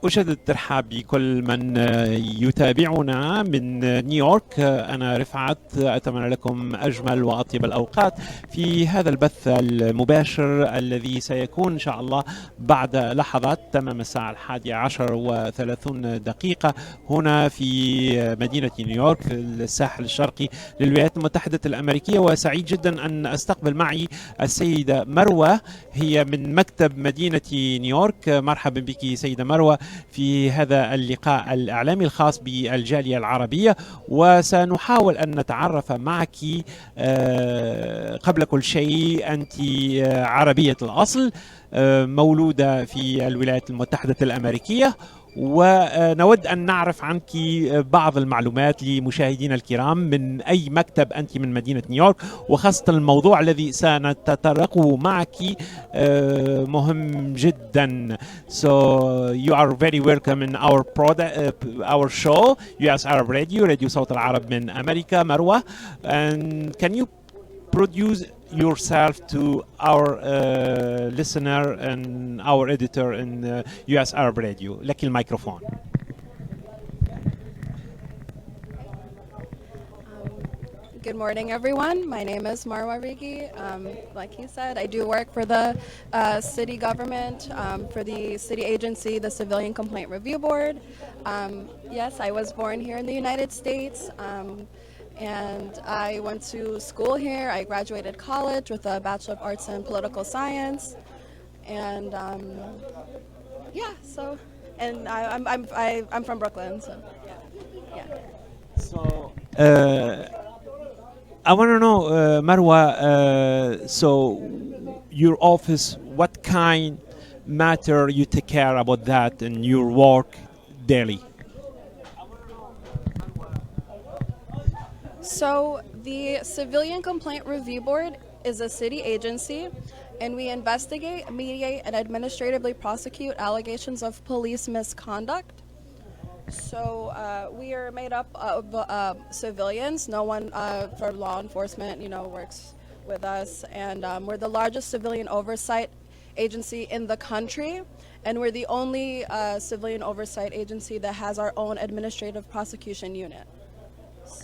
أجدد الترحاب بكل من يتابعنا من نيويورك. أنا رفعت، أتمنى لكم أجمل وأطيب الأوقات في هذا البث المباشر الذي سيكون إن شاء الله بعد لحظات تمام الساعة 11:30 هنا في مدينة نيويورك في الساحل الشرقي للولايات المتحدة الأمريكية. وسعيد جدا أن أستقبل معي السيدة مروة، هي من مكتب مدينة نيويورك. مرحبا بك سيدة مروة في هذا اللقاء الإعلامي الخاص بالجالية العربية، وسنحاول أن نتعرف معك. قبل كل شيء أنت عربية الأصل، مولودة في الولايات المتحدة الأمريكية، ونود أن نعرف عنك بعض المعلومات لمشاهدينا الكرام. من أي مكتب أنت من مدينة نيويورك؟ وخاصة الموضوع الذي سنتطرقه معك مهم جدا. So you are very welcome in our our show US Arab Radio, راديو صوت العرب من أمريكا. مروة, and can you produce yourself to our listener and our editor in US Arab Radio. لك الميكروفون. Good morning, everyone. My name is Maroua Righi. Like he said, I do work for the city government, for the city agency, the Civilian Complaint Review Board. Yes, I was born here in the United States. And I went to school here. I graduated college with a Bachelor of Arts in Political Science, and I'm from Brooklyn. So yeah. So I want to know, Marwa. So your office, what kind matter you take care about that in your work daily? So the Civilian Complaint Review Board is a city agency, and we investigate, mediate, and administratively prosecute allegations of police misconduct. So we are made up of civilians. No one for law enforcement, works with us, and we're the largest civilian oversight agency in the country, and we're the only civilian oversight agency that has our own administrative prosecution unit.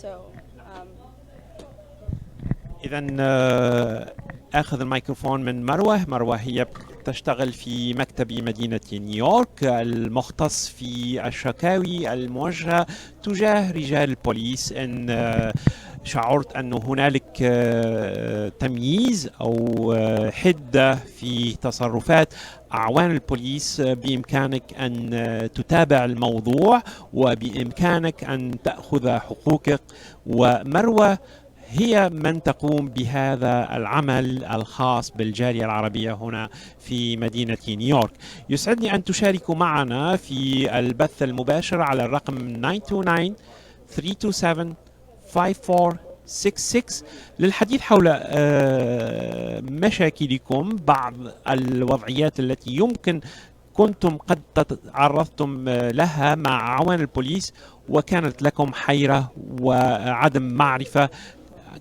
So. إذن أخذ الميكروفون من مروة. مروة هي تشتغل في مكتب مدينة نيويورك المختص في الشكاوي الموجهة تجاه رجال البوليس. إن شعرت أن هنالك تمييز أو حدة في تصرفات أعوان البوليس، بإمكانك أن تتابع الموضوع وبإمكانك أن تأخذ حقوقك. ومروة هي من تقوم بهذا العمل الخاص بالجالية العربية هنا في مدينة نيويورك. يسعدني أن تشاركوا معنا في البث المباشر على الرقم 929-327-5466 للحديث حول مشاكلكم، بعض الوضعيات التي يمكن كنتم قد تعرضتم لها مع أعوان البوليس وكانت لكم حيرة وعدم معرفة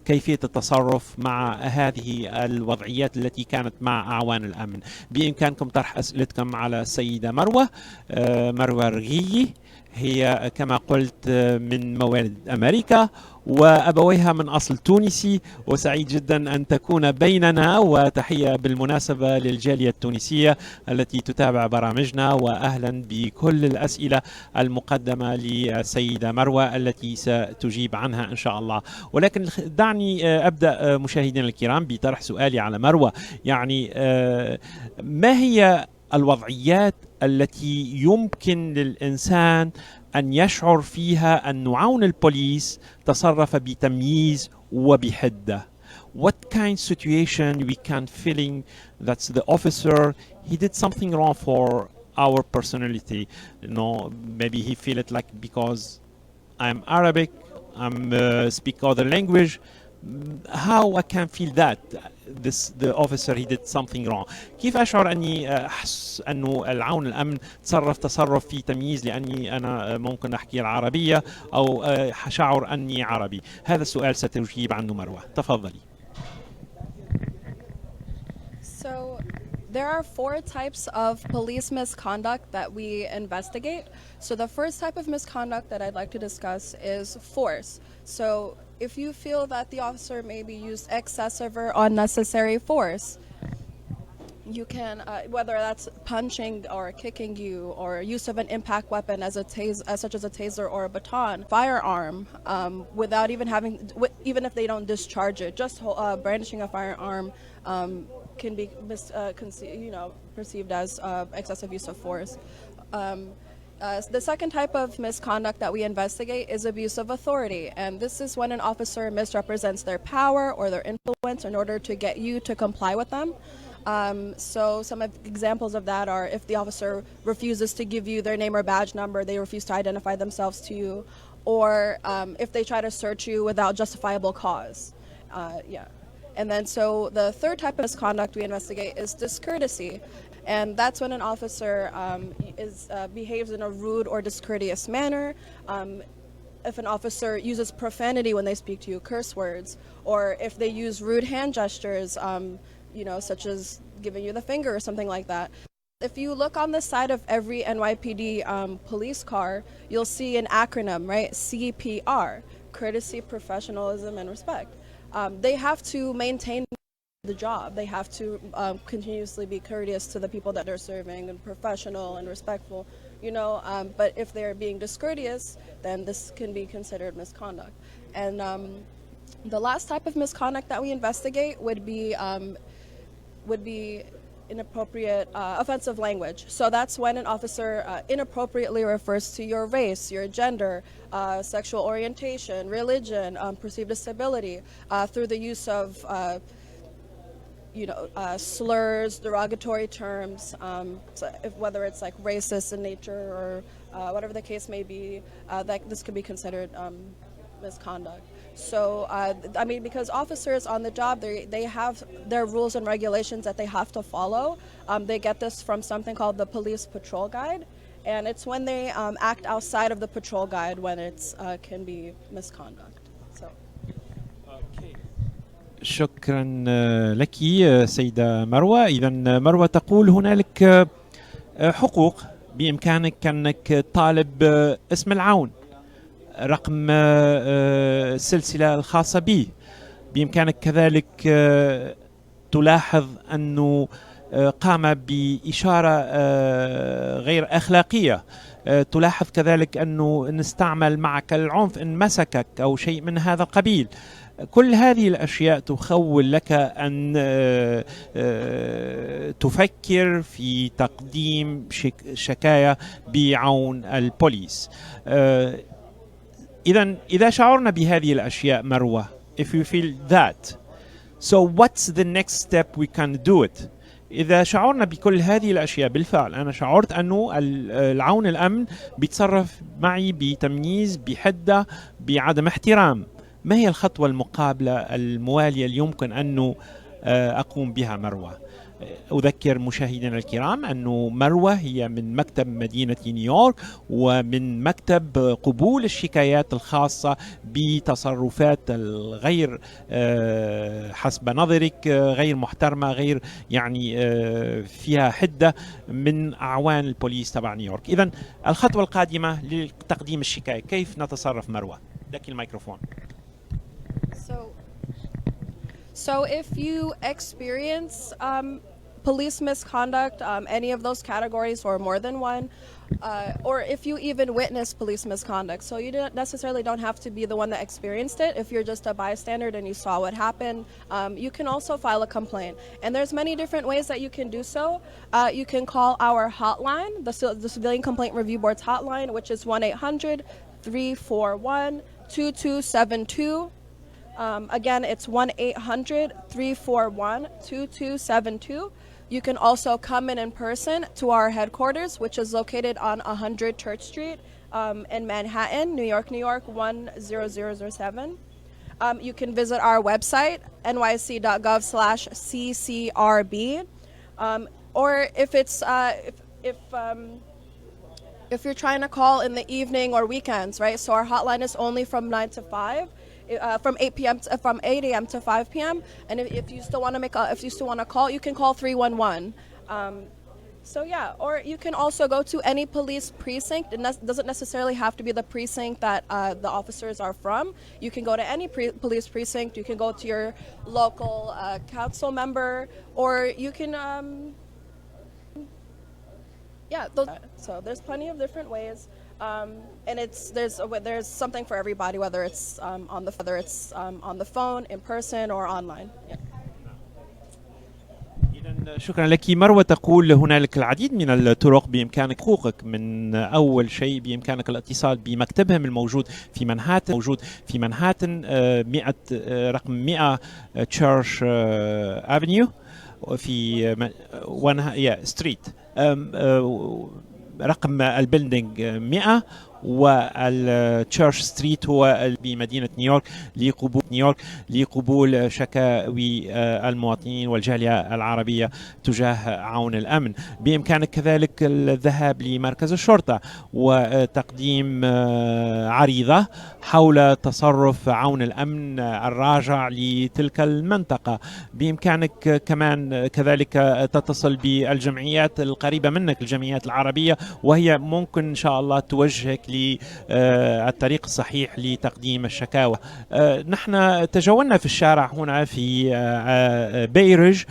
كيفية التصرف مع هذه الوضعيات التي كانت مع أعوان الأمن. بإمكانكم طرح أسئلتكم على السيدة مروة. مروى ريغي هي كما قلت من مواليد أمريكا وأبويها من أصل تونسي، وسعيد جدا أن تكون بيننا. وتحية بالمناسبة للجالية التونسية التي تتابع برامجنا، وأهلا بكل الأسئلة المقدمة للسيدة مروة التي ستجيب عنها إن شاء الله. ولكن دعني أبدأ مشاهدينا الكرام بطرح سؤالي على مروة. يعني ما هي الوضعيات التي يمكن للإنسان أن يشعر فيها أن عون البوليس تصرف بتمييز وبحدة؟ What kind of situation we can feeling that the officer he did something wrong for our personality? Maybe he feel it like because I'm Arabic, I'm speak other language. How I can feel that the officer he did something wrong. كيف أشعر أني أحس أنه العون الأمن تصرف في تمييز لأني أنا ممكن أحكي العربية أو أشعر أني عربي؟ هذا السؤال ستجيب عنه مروة. تفضلي. So There are 4 types of police misconduct that we investigate. So the first type of misconduct that I'd like to discuss is force. So if you feel that the officer maybe used excessive or unnecessary force, you can, whether that's punching or kicking you, or use of an impact weapon as such as a taser or a baton, firearm, without even even if they don't discharge it, just brandishing a firearm can be perceived as excessive use of force. The second type of misconduct that we investigate is abuse of authority, and this is when an officer misrepresents their power or their influence in order to get you to comply with them. So some examples of that are if the officer refuses to give you their name or badge number, they refuse to identify themselves to you, or if they try to search you without justifiable cause. And then so the third type of misconduct we investigate is discourtesy. And that's when an officer behaves in a rude or discourteous manner. If an officer uses profanity when they speak to you, curse words, or if they use rude hand gestures, such as giving you the finger or something like that. If you look on the side of every NYPD police car, you'll see an acronym, right? CPR, courtesy, professionalism, and respect. They have to maintain the job. They have to continuously be courteous to the people that they're serving and professional and respectful, but if they're being discourteous, then this can be considered misconduct. And the last type of misconduct that we investigate would be inappropriate offensive language. So that's when an officer inappropriately refers to your race, your gender, sexual orientation, religion, perceived disability, through the use of slurs, derogatory terms, whether it's like racist in nature or whatever the case may be, that this could be considered misconduct. So, because officers on the job, they have their rules and regulations that they have to follow. They get this from something called the Police Patrol Guide, and it's when they act outside of the patrol guide when it's can be misconduct. So. شكرا لك سيدة مروة. إذا مروة تقول هنالك حقوق بإمكانك أنك طالب اسم العون، رقم السلسلة الخاصة به. بإمكانك كذلك تلاحظ أنه قام بإشارة غير أخلاقية، تلاحظ كذلك أنه نستعمل معك العنف إن مسكك أو شيء من هذا القبيل. كل هذه الأشياء تخول لك أن تفكر في تقديم شكاية بعون البوليس. إذا شعرنا بهذه الأشياء مروة, if you feel that, so what's the next step we can do it? إذا شعرنا بكل هذه الأشياء بالفعل، أنا شعرت أنه العون الأمن بيتصرف معي بتمييز، بحدة، بعدم احترام، ما هي الخطوة المقابلة الموالية اللي يمكن أنه أقوم بها مروة؟ أذكر مشاهدينا الكرام أنه مروة هي من مكتب مدينة نيويورك ومن مكتب قبول الشكايات الخاصة بتصرفات الغير حسب نظرك غير محترمة، غير فيها حدة من أعوان البوليس تبع نيويورك. إذن الخطوة القادمة لتقديم الشكاية، كيف نتصرف مروة؟ لك الميكروفون. So if you experience police misconduct, any of those categories or more than one, or if you even witness police misconduct, so you don't have to be the one that experienced it. If you're just a bystander and you saw what happened, you can also file a complaint. And there's many different ways that you can do so. You can call our hotline, the Civilian Complaint Review Board's hotline, which is 1-800-341-2272. Again, it's 1-800-341-2272. You can also come in person to our headquarters, which is located on 100 Church Street in Manhattan, New York, 10007. You can visit our website, nyc.gov/CCRB. Or if you're trying to call in the evening or weekends, right? So our hotline is only from 9 to 5. From 8 a.m. to 5 p.m. And if you still want to call, you can call 311. So yeah, or you can also go to any police precinct. It doesn't necessarily have to be the precinct that the officers are from. You can go to any police precinct. You can go to your local council member, or you can, so there's plenty of different ways, and there's something for everybody, whether it's on the phone, in person, or online. Yeah. شكرا لك مروة. تقول هنالك العديد من الطرق بإمكانك حقوقك. من أول شيء بإمكانك الاتصال بمكتبهم الموجود في منهاتن 100 رقم 100 تشيرش أفنيو في ستريت، رقم البيلدينج 100، والتشيرش ستريت هو بمدينه نيويورك لقبول شكاوي المواطنين والجاليه العربيه تجاه عون الامن. بامكانك كذلك الذهاب لمركز الشرطه وتقديم عريضه حول تصرف عون الامن الراجع لتلك المنطقه. بامكانك كمان كذلك تتصل بالجمعيات القريبه منك، الجمعيات العربيه، وهي ممكن ان شاء الله توجهك للطريق الصحيح لتقديم الشكاوى. نحن تجولنا في الشارع هنا في بيرج